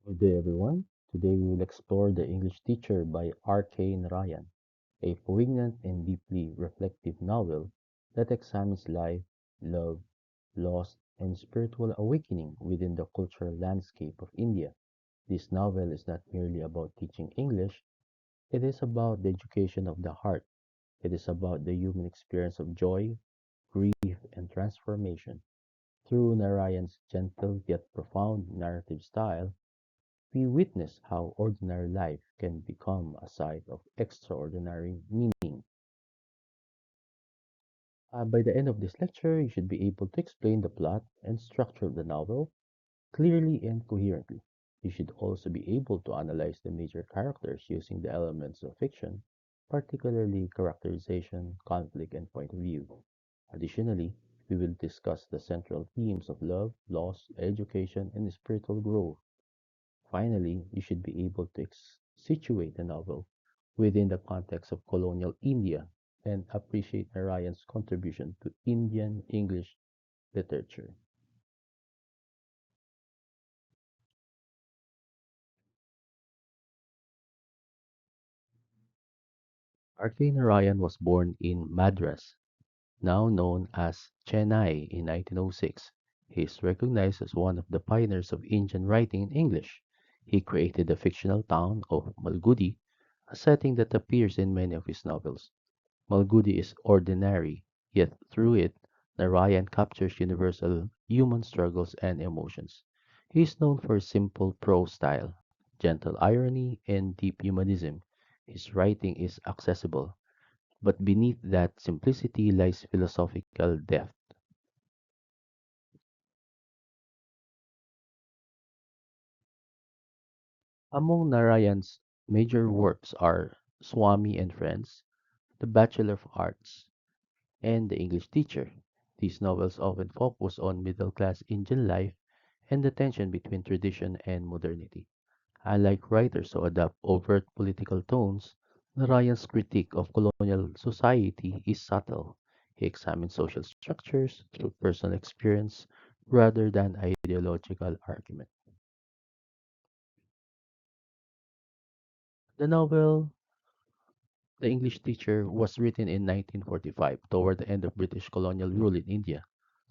Good day, everyone. Today we will explore The English Teacher by R.K. Narayan, a poignant and deeply reflective novel that examines life, love, loss, and spiritual awakening within the cultural landscape of India. This novel is not merely about teaching English, it is about the education of the heart. It is about the human experience of joy, grief, and transformation. Through Narayan's gentle yet profound narrative style, we witness how ordinary life can become a site of extraordinary meaning. By the end of this lecture, you should be able to explain the plot and structure of the novel clearly and coherently. You should also be able to analyze the major characters using the elements of fiction, particularly characterization, conflict, and point of view. Additionally, we will discuss the central themes of love, loss, education, and spiritual growth. Finally, you should be able to situate the novel within the context of colonial India and appreciate Narayan's contribution to Indian English literature. R.K. Narayan was born in Madras, now known as Chennai, in 1906. He is recognized as one of the pioneers of Indian writing in English. He created the fictional town of Malgudi, a setting that appears in many of his novels. Malgudi is ordinary, yet through it, Narayan captures universal human struggles and emotions. He is known for his simple prose style, gentle irony, and deep humanism. His writing is accessible, but beneath that simplicity lies philosophical depth. Among Narayan's major works are Swami and Friends, The Bachelor of Arts, and The English Teacher. These novels often focus on middle class Indian life and the tension between tradition and modernity. Unlike writers who adopt overt political tones, Narayan's critique of colonial society is subtle. He examines social structures through personal experience rather than ideological argument. The novel The English Teacher was written in 1945 toward the end of British colonial rule in India.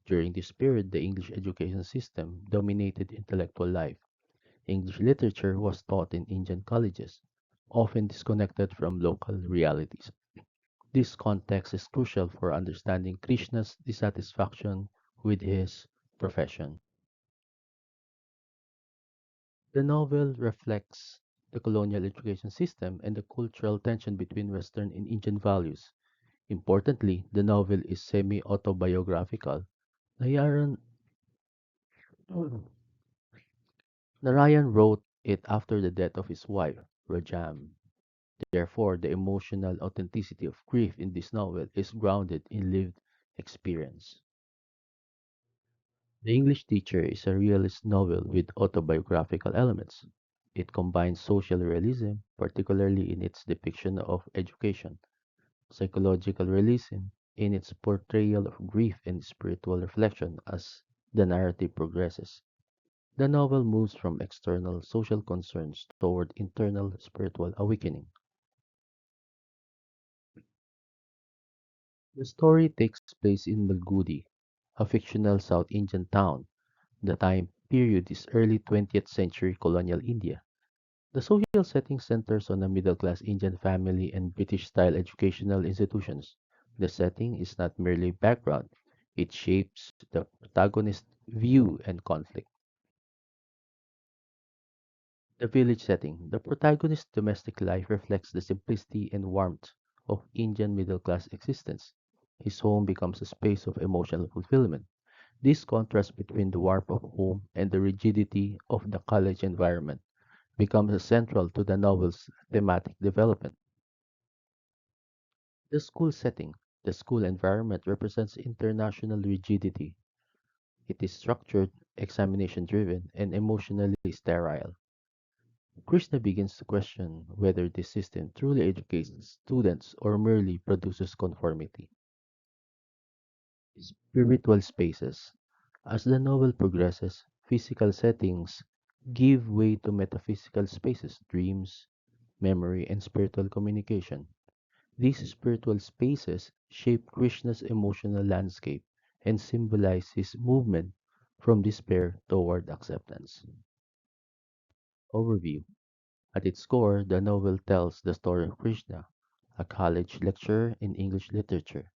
During this period, the English education system dominated intellectual life. English literature was taught in Indian colleges, often disconnected from local realities. This context is crucial for understanding Krishna's dissatisfaction with his profession. The novel reflects the colonial education system and the cultural tension between Western and Indian values. Importantly, the novel is semi autobiographical. Narayan, Narayan wrote it after the death of his wife, Rajam. Therefore, the emotional authenticity of grief in this novel is grounded in lived experience. The English Teacher is a realist novel with autobiographical elements. It combines social realism, particularly in its depiction of education, psychological realism in its portrayal of grief and spiritual reflection as the narrative progresses. The novel moves from external social concerns toward internal spiritual awakening. The story takes place in Malgudi, a fictional South Indian town. The time period is early 20th century colonial India. The social setting centers on a middle class Indian family and British style educational institutions. The setting is not merely background, it shapes the protagonist's view and conflict. The village setting. The protagonist's domestic life reflects the simplicity and warmth of Indian middle class existence. His home becomes a space of emotional fulfillment. This contrast between the warmth of home and the rigidity of the college environment becomes central to the novel's thematic development. The school setting. The school environment represents international rigidity. It is structured, examination driven, and emotionally sterile. Krishna begins to question whether this system truly educates students or merely produces conformity. Spiritual spaces. As the novel progresses, physical settings give way to metaphysical spaces, dreams, memory, and spiritual communication. These spiritual spaces shape Krishna's emotional landscape and symbolize his movement from despair toward acceptance. Overview. At its core, the novel tells the story of Krishna, a college lecturer in English literature.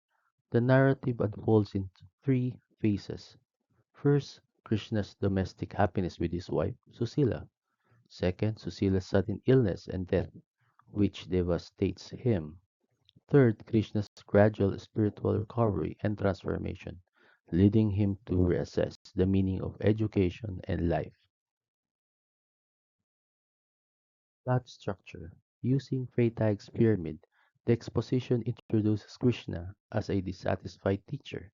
The narrative unfolds into three phases. First, Krishna's domestic happiness with his wife, Susila. Second, Susila's sudden illness and death, which devastates him. Third, Krishna's gradual spiritual recovery and transformation, leading him to reassess the meaning of education and life. Plot structure. Using Freytag's pyramid, the exposition introduces Krishna as a dissatisfied teacher.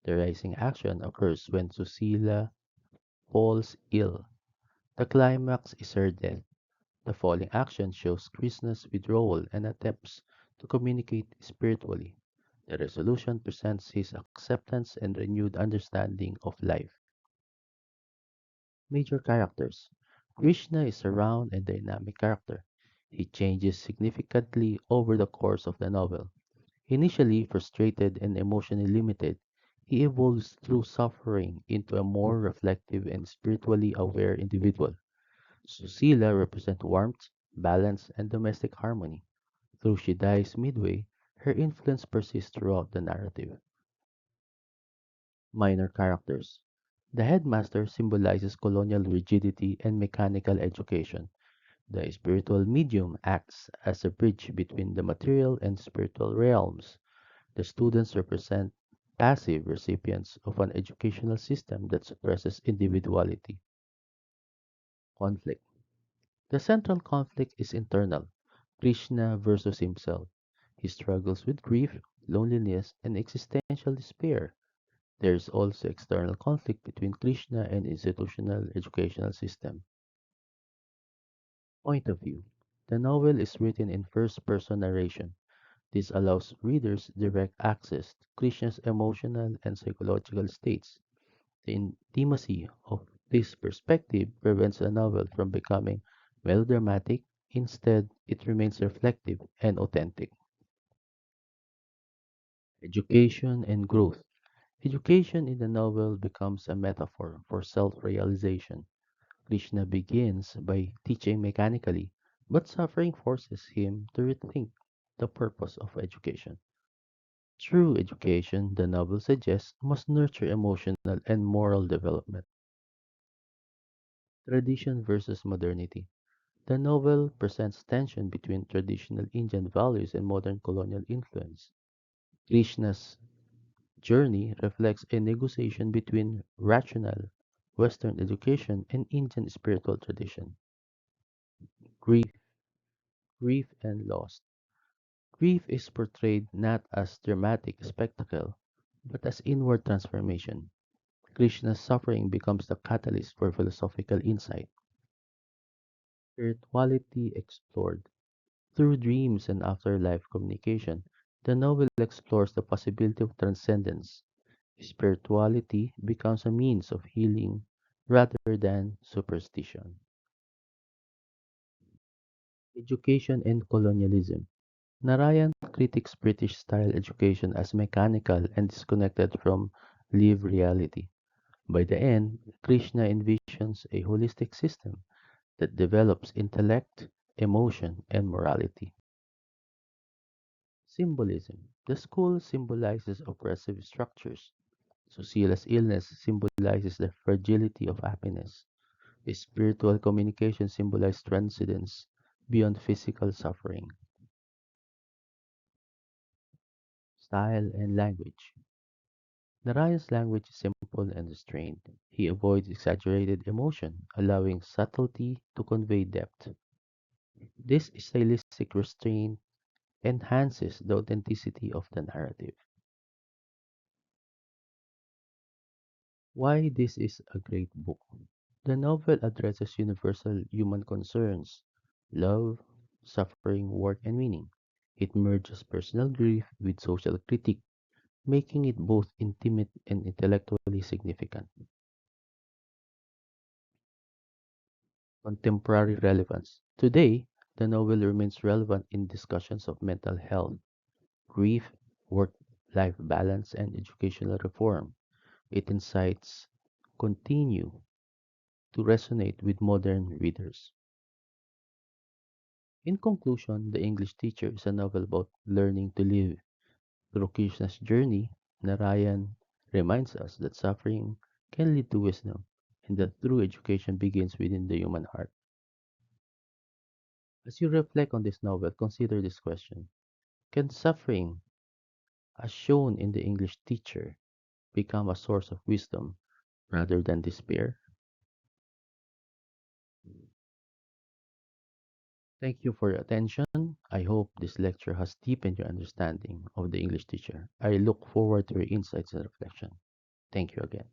The rising action occurs when Susila falls ill. The climax is her death. The falling action shows Krishna's withdrawal and attempts to communicate spiritually. The resolution presents his acceptance and renewed understanding of life. Major characters. Krishna is a round and dynamic character. He changes significantly over the course of the novel. Initially frustrated and emotionally limited, he evolves through suffering into a more reflective and spiritually aware individual. Susila represents warmth, balance, and domestic harmony. Though she dies midway, her influence persists throughout the narrative. Minor characters. The headmaster symbolizes colonial rigidity and mechanical education. The spiritual medium acts as a bridge between the material and spiritual realms. The students represent passive recipients of an educational system that suppresses individuality. Conflict. The central conflict is internal. Krishna versus himself. He struggles with grief, loneliness, and existential despair. There is also external conflict between Krishna and institutional educational system. Point of view. The novel is written in first-person narration. This allows readers direct access to Krishna's emotional and psychological states. The intimacy of this perspective prevents the novel from becoming melodramatic. Instead, it remains reflective and authentic. Education and growth. Education in the novel becomes a metaphor for self-realization. Krishna begins by teaching mechanically, but suffering forces him to rethink the purpose of education. True education, the novel suggests, must nurture emotional and moral development. Tradition versus modernity. The novel presents tension between traditional Indian values and modern colonial influence. Krishna's journey reflects a negotiation between rational Western education and Indian spiritual tradition. Grief, grief and loss. Grief is portrayed not as dramatic spectacle, but as inward transformation. Krishna's suffering becomes the catalyst for philosophical insight. Spirituality explored. Through dreams and afterlife communication, the novel explores the possibility of transcendence. Spirituality becomes a means of healing rather than superstition. Education and colonialism. Narayan critiques British style education as mechanical and disconnected from lived reality. By the end, Krishna envisions a holistic system that develops intellect, emotion, and morality. Symbolism. The school symbolizes oppressive structures. Susila's illness symbolizes the fragility of happiness. Spiritual communication symbolizes transcendence beyond physical suffering. Style and language. Narayan's language is simple and restrained. He avoids exaggerated emotion, allowing subtlety to convey depth. This stylistic restraint enhances the authenticity of the narrative. Why this is a great book. The novel addresses universal human concerns: love, suffering, work, and meaning. It merges personal grief with social critique, making it both intimate and intellectually significant. Contemporary relevance. Today, the novel remains relevant in discussions of mental health, grief, work-life balance, and educational reform. Its insights continue to resonate with modern readers. In conclusion, The English Teacher is a novel about learning to live. Through Krishna's journey, Narayan reminds us that suffering can lead to wisdom and that true education begins within the human heart. As you reflect on this novel, consider this question. Can suffering, as shown in The English Teacher, become a source of wisdom rather than despair? Thank you for your attention. I hope this lecture has deepened your understanding of The English Teacher. I look forward to your insights and reflection. Thank you again.